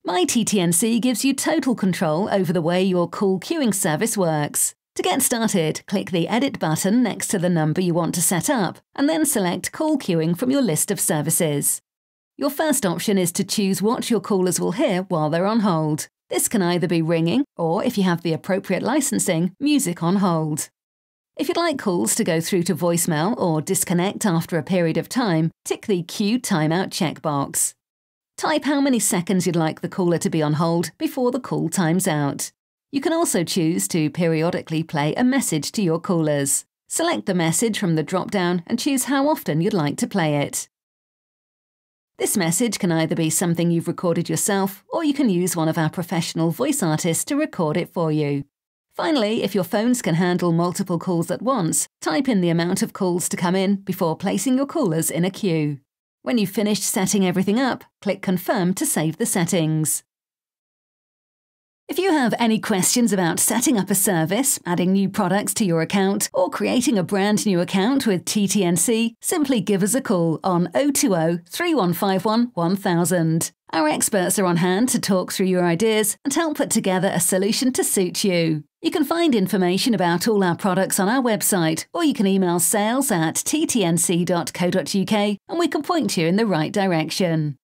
My TTNC gives you total control over the way your call queuing service works. To get started, click the Edit button next to the number you want to set up, and then select Call Queuing from your list of services. Your first option is to choose what your callers will hear while they're on hold. This can either be ringing, or if you have the appropriate licensing, music on hold. If you'd like calls to go through to voicemail or disconnect after a period of time, tick the Queue Timeout checkbox. Type how many seconds you'd like the caller to be on hold before the call times out. You can also choose to periodically play a message to your callers. Select the message from the drop-down and choose how often you'd like to play it. This message can either be something you've recorded yourself, or you can use one of our professional voice artists to record it for you. Finally, if your phones can handle multiple calls at once, type in the amount of calls to come in before placing your callers in a queue. When you've finished setting everything up, click Confirm to save the settings. If you have any questions about setting up a service, adding new products to your account, or creating a brand new account with TTNC, simply give us a call on 020 3151 1000. Our experts are on hand to talk through your ideas and help put together a solution to suit you. You can find information about all our products on our website, or you can email sales@ttnc.co.uk and we can point you in the right direction.